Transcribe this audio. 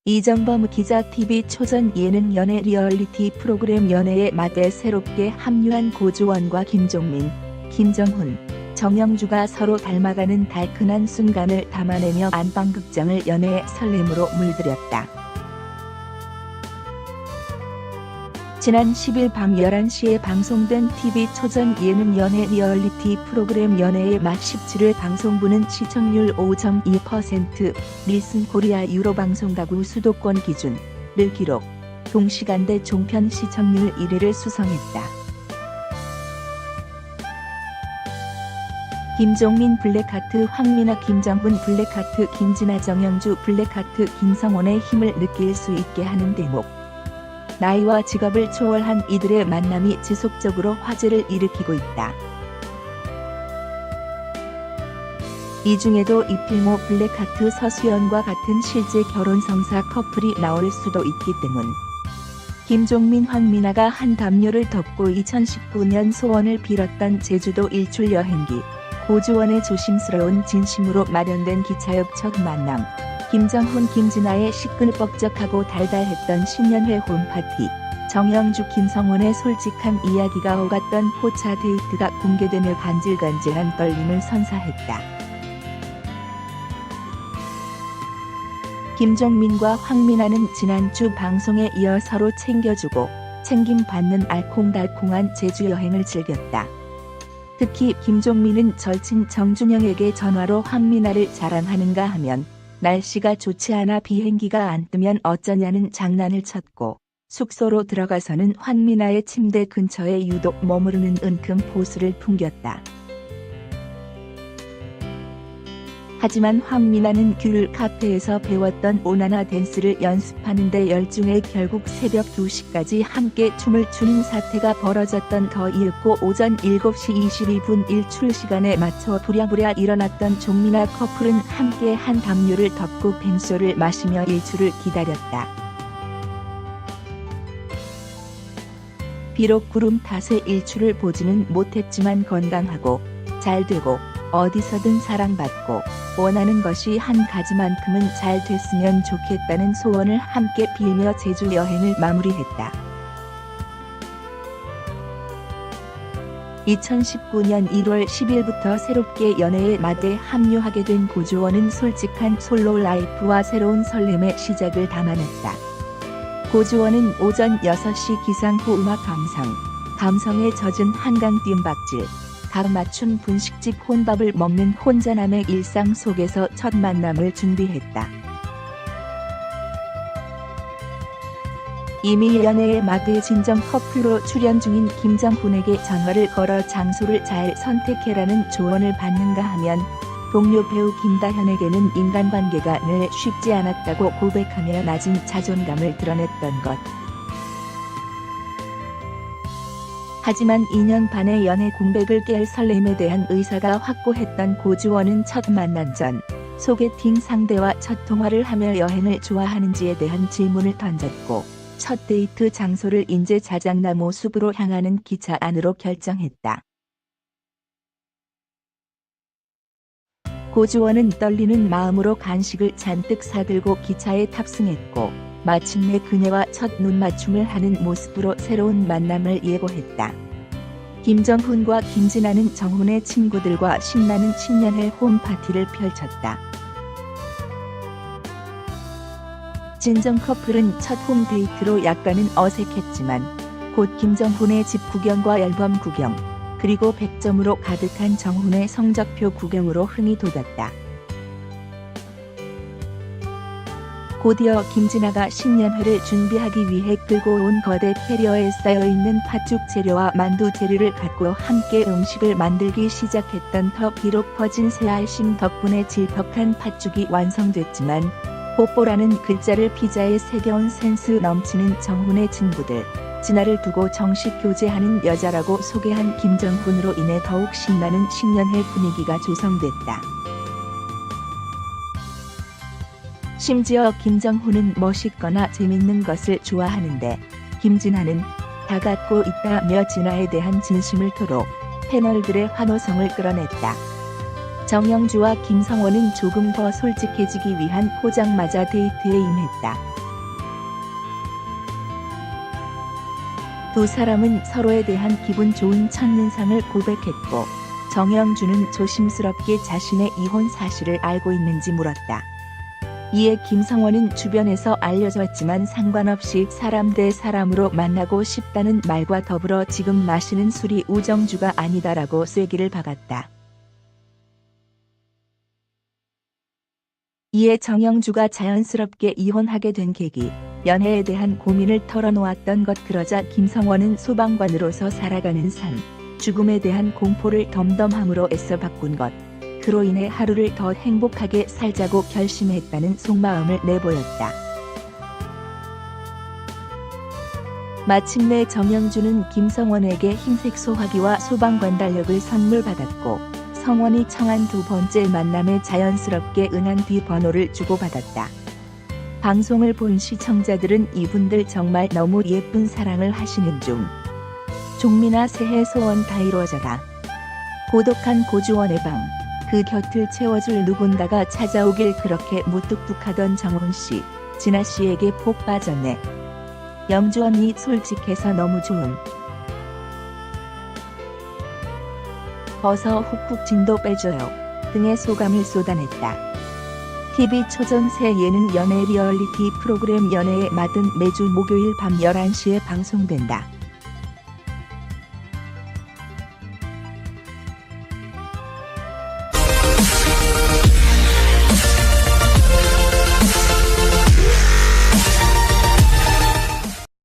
이정범 기자 TV 초전 예능 연애 리얼리티 프로그램 연애의 맛에 새롭게 합류한 고주원과 김종민, 김정훈, 정영주가 서로 닮아가는 달큰한 순간을 담아내며 안방극장을 연애의 설렘으로 물들였다. 지난 10일 밤 11시에 방송된 TV 초전 예능 연애 리얼리티 프로그램 연애의 맛 17회 방송부는 시청률 5.2%, 닐슨 코리아 유로 방송가구 수도권 기준을 기록, 동시간대 종편 시청률 1위를 수성했다. 김종민 블랙하트 황미나 김정훈 블랙하트 김진아 정영주 블랙하트 김성원의 힘을 느낄 수 있게 하는 대목. 나이와 직업을 초월한 이들의 만남이 지속적으로 화제를 일으키고 있다. 이 중에도 이필모 블랙하트 서수연과 같은 실제 결혼 성사 커플이 나올 수도 있기 때문. 김종민 황미나가 한 담요를 덮고 2019년 소원을 빌었던 제주도 일출 여행기, 고주원의 조심스러운 진심으로 마련된 기차역 첫 만남. 김정훈 김진아의 시끌벅적하고 달달했던 신년회 홈파티, 정영주 김성원의 솔직한 이야기가 오갔던 포차 데이트가 공개되며 간질간질한 떨림을 선사했다. 김종민과 황미나는 지난주 방송에 이어 서로 챙겨주고 챙김받는 알콩달콩한 제주 여행을 즐겼다. 특히 김종민은 절친 정준영에게 전화로 황미나를 자랑하는가 하면 날씨가 좋지 않아 비행기가 안 뜨면 어쩌냐는 장난을 쳤고, 숙소로 들어가서는 황미나의 침대 근처에 유독 머무르는 은큼 포스를 풍겼다. 하지만 황미나는 귤 카페에서 배웠던 오나나 댄스를 연습하는 데 열중해 결국 새벽 2시까지 함께 춤을 추는 사태가 벌어졌던 더 이윽고 오전 7시 22분 일출 시간에 맞춰 부랴부랴 일어났던 종민아 커플은 함께 한 담요를 덮고 뱅쇼를 마시며 일출을 기다렸다. 비록 구름 탓에 일출을 보지는 못했지만 건강하고 잘 되고 어디서든 사랑받고 원하는 것이 한 가지만큼은 잘 됐으면 좋겠다는 소원을 함께 빌며 제주 여행을 마무리했다. 2019년 1월 10일부터 새롭게 연애의 맛에 합류하게 된 고주원은 솔직한 솔로 라이프와 새로운 설렘의 시작을 담아냈다. 고주원은 오전 6시 기상 후 음악 감성에 젖은 한강 뜀박질, 각 맞춤 분식집 혼밥을 먹는 혼자남의 일상 속에서 첫 만남을 준비했다. 이미 연애의 맛의 진정 커플로 출연 중인 김정훈에게 전화를 걸어 장소를 잘 선택해라는 조언을 받는가 하면 동료 배우 김다현에게는 인간관계가 늘 쉽지 않았다고 고백하며 낮은 자존감을 드러냈던 것. 하지만 2년 반의 연애 공백을 깰 설렘에 대한 의사가 확고했던 고주원은 첫 만남 전 소개팅 상대와 첫 통화를 하며 여행을 좋아하는지에 대한 질문을 던졌고 첫 데이트 장소를 인제 자작나무 숲으로 향하는 기차 안으로 결정했다. 고주원은 떨리는 마음으로 간식을 잔뜩 사들고 기차에 탑승했고 마침내 그녀와 첫 눈맞춤을 하는 모습으로 새로운 만남을 예고했다. 김정훈과 김진아는 정훈의 친구들과 신나는 신년회 홈파티를 펼쳤다. 진정 커플은 첫 홈데이트로 약간은 어색했지만 곧 김정훈의 집 구경과 앨범 구경, 그리고 100점으로 가득한 정훈의 성적표 구경으로 흥이 돋았다. 곧이어 김진아가 신년회를 준비하기 위해 끌고 온 거대 캐리어에 쌓여있는 팥죽 재료와 만두 재료를 갖고 함께 음식을 만들기 시작했던 터. 비록 퍼진 새알심 덕분에 질퍽한 팥죽이 완성됐지만 뽀뽀라는 글자를 피자에 새겨온 센스 넘치는 정훈의 친구들, 진아를 두고 정식 교제하는 여자라고 소개한 김정훈으로 인해 더욱 신나는 신년회 분위기가 조성됐다. 심지어 김정훈은 멋있거나 재밌는 것을 좋아하는데 김진아는 다 갖고 있다며 진아에 대한 진심을 토로, 패널들의 환호성을 끌어냈다. 정영주와 김성원은 조금 더 솔직해지기 위한 포장마차 데이트에 임했다. 두 사람은 서로에 대한 기분 좋은 첫인상을 고백했고, 정영주는 조심스럽게 자신의 이혼 사실을 알고 있는지 물었다. 이에 김성원은 주변에서 알려졌지만 상관없이 사람 대 사람으로 만나고 싶다는 말과 더불어 지금 마시는 술이 우정주가 아니다라고 쐐기를 박았다. 이에 정영주가 자연스럽게 이혼하게 된 계기, 연애에 대한 고민을 털어놓았던 것. 그러자 김성원은 소방관으로서 살아가는 삶, 죽음에 대한 공포를 덤덤함으로 애써 바꾼 것, 그로 인해 하루를 더 행복하게 살자고 결심했다는 속마음을 내보였다. 마침내 정영주는 김성원에게 흰색 소화기와 소방관 달력을 선물 받았고, 성원이 청한 두 번째 만남에 자연스럽게 응한 뒤 번호를 주고받았다. 방송을 본 시청자들은 이분들 정말 너무 예쁜 사랑을 하시는 중. 종민아 새해 소원 다 이루어져라. 고독한 고주원의 방. 그 곁을 채워줄 누군가가 찾아오길. 그렇게 무뚝뚝하던 정훈씨, 진아씨에게 폭 빠졌네. 영주 언니 솔직해서 너무 좋음. 벗어 훅훅 진도 빼줘요. 등의 소감을 쏟아냈다. TV 초전 새 예능 연애 리얼리티 프로그램 연애의 맛은 매주 목요일 밤 11시에 방송된다.